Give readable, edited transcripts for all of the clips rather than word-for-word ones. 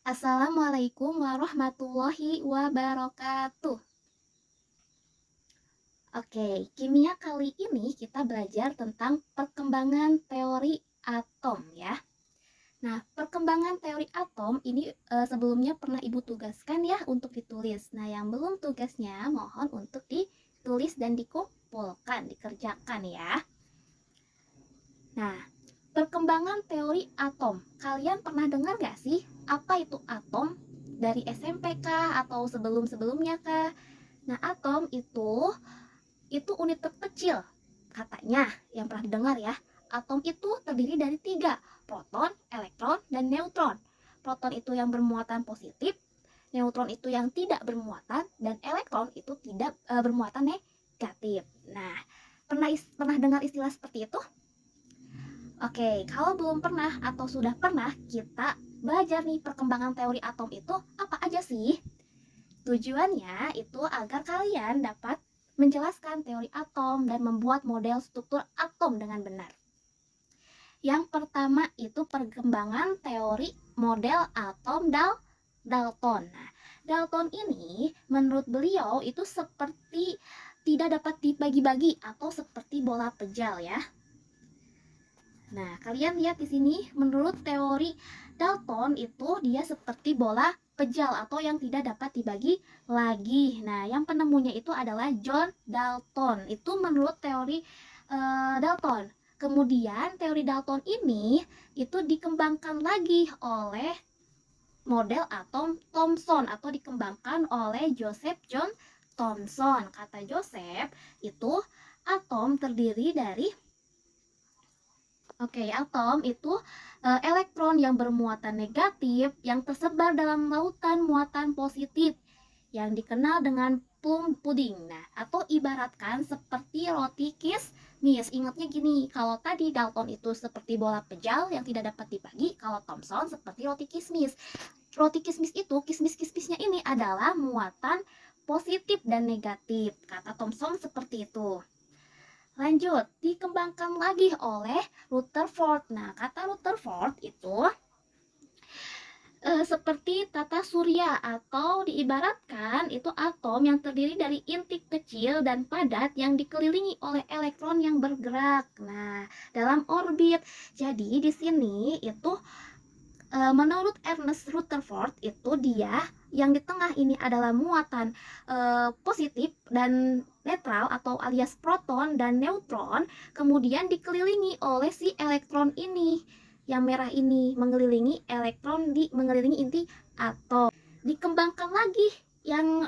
Assalamualaikum warahmatullahi wabarakatuh. Oke, kimia kali ini kita belajar tentang perkembangan teori atom ya. Nah, perkembangan teori atom ini sebelumnya pernah Ibu tugaskan ya untuk ditulis. Nah, yang belum tugasnya mohon untuk ditulis dan dikumpulkan, dikerjakan ya. Nah, perkembangan teori atom. Kalian pernah dengar gak sih apa itu atom? Dari SMP kah atau sebelum-sebelumnya kah? Nah, atom itu unit terkecil. Katanya yang pernah didengar ya. Atom itu terdiri dari 3, proton, elektron, dan neutron. Proton itu yang bermuatan positif, neutron itu yang tidak bermuatan, dan elektron itu tidak bermuatan negatif. Nah, pernah dengar istilah seperti itu? Oke, kalau belum pernah atau sudah pernah, kita belajar nih perkembangan teori atom itu apa aja sih? Tujuannya itu agar kalian dapat menjelaskan teori atom dan membuat model struktur atom dengan benar. Yang pertama itu perkembangan teori model atom Dalton. Nah, Dalton ini menurut beliau itu seperti tidak dapat dibagi-bagi atau seperti bola pejal ya. Nah, kalian lihat di sini, menurut teori Dalton itu dia seperti bola pejal atau yang tidak dapat dibagi lagi. Nah, yang penemunya itu adalah John Dalton. Itu menurut teori Dalton. Kemudian teori Dalton ini itu dikembangkan lagi oleh model atom Thomson atau dikembangkan oleh Joseph John Thomson. Kata Joseph, itu atom terdiri dari atom itu elektron yang bermuatan negatif yang tersebar dalam lautan muatan positif yang dikenal dengan plum pudding. Nah, atau ibaratkan seperti roti kismis. Ingatnya gini, kalau tadi Dalton itu seperti bola pejal yang tidak dapat dibagi, kalau Thomson seperti roti kismis. Roti kismis itu, kismis-kismisnya ini adalah muatan positif dan negatif. Kata Thomson seperti itu. Lanjut, dikembangkan lagi oleh Rutherford. Nah, kata Rutherford itu seperti tata surya atau diibaratkan itu atom yang terdiri dari inti kecil dan padat yang dikelilingi oleh elektron yang bergerak. Nah, dalam orbit. Jadi di sini itu menurut Ernest Rutherford itu dia yang di tengah ini adalah muatan positif dan netral atau alias proton dan neutron, kemudian dikelilingi oleh si elektron ini. Yang merah ini mengelilingi elektron mengelilingi inti atom. Dikembangkan lagi yang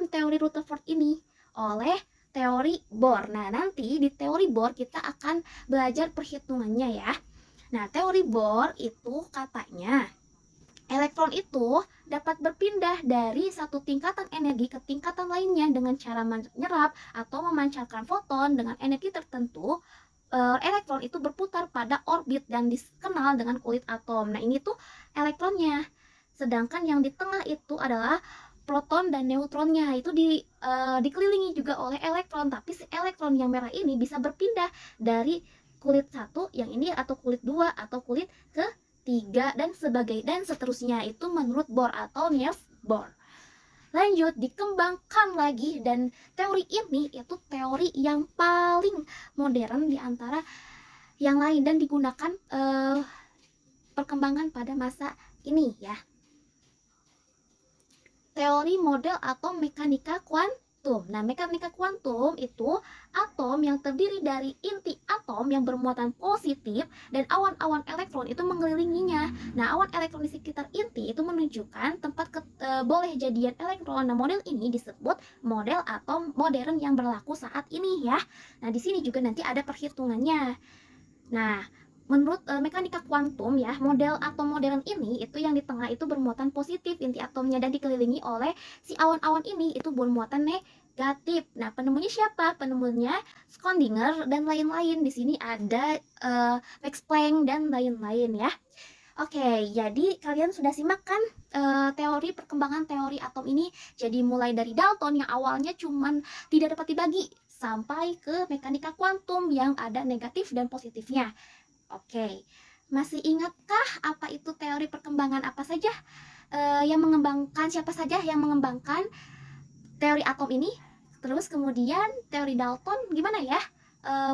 teori Rutherford ini oleh teori Bohr. Nah, nanti di teori Bohr kita akan belajar perhitungannya ya. Nah, teori Bohr itu katanya elektron itu dapat berpindah dari satu tingkatan energi ke tingkatan lainnya dengan cara menyerap atau memancarkan foton dengan energi tertentu. Elektron itu berputar pada orbit dan dikenal dengan kulit atom. Nah, ini tuh elektronnya. Sedangkan yang di tengah itu adalah proton dan neutronnya. Itu dikelilingi juga oleh elektron, tapi si elektron yang merah ini bisa berpindah dari kulit satu yang ini atau kulit dua atau kulit ketiga dan seterusnya. Itu menurut Bohr atau Niels Bohr. Lanjut, dikembangkan lagi, dan teori ini itu teori yang paling modern di antara yang lain dan digunakan perkembangan pada masa ini ya. Teori model atau mekanika kuantum. Nah, mekanika kuantum itu atom yang terdiri dari inti atom yang bermuatan positif dan awan-awan elektron itu mengelilinginya. Nah, awan elektron di sekitar inti itu menunjukkan tempat boleh jadian elektron. Nah, model ini disebut model atom modern yang berlaku saat ini ya. Nah, di sini juga nanti ada perhitungannya. Nah, menurut mekanika kuantum ya, model atom modern ini itu yang di tengah itu bermuatan positif inti atomnya dan dikelilingi oleh si awan-awan ini itu bermuatan negatif. Nah, penemunya siapa? Penemunya Schrödinger dan lain-lain. Di sini ada Max Planck dan lain-lain ya. Oke, jadi kalian sudah simak kan teori perkembangan teori atom ini. Jadi mulai dari Dalton yang awalnya cuman tidak dapat dibagi sampai ke mekanika kuantum yang ada negatif dan positifnya. Oke, masih ingatkah apa itu teori perkembangan apa saja? yang mengembangkan, siapa saja yang mengembangkan teori atom ini. Terus kemudian teori Dalton gimana ya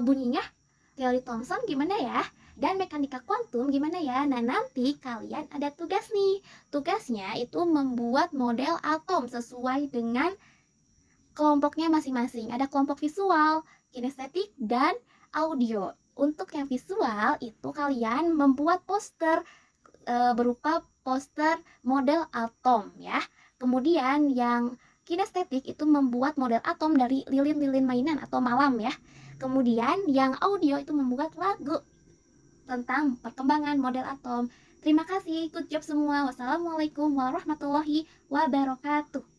bunyinya, teori Thomson gimana ya, dan mekanika kuantum gimana ya. Nah, nanti kalian ada tugas nih. Tugasnya itu membuat model atom sesuai dengan kelompoknya masing-masing. Ada kelompok visual, kinestetik, dan audio. Untuk yang visual itu kalian membuat poster berupa poster model atom ya. Kemudian yang kinestetik itu membuat model atom dari lilin-lilin mainan atau malam ya. Kemudian yang audio itu membuat lagu tentang perkembangan model atom. Terima kasih, good job semua. Wassalamualaikum warahmatullahi wabarakatuh.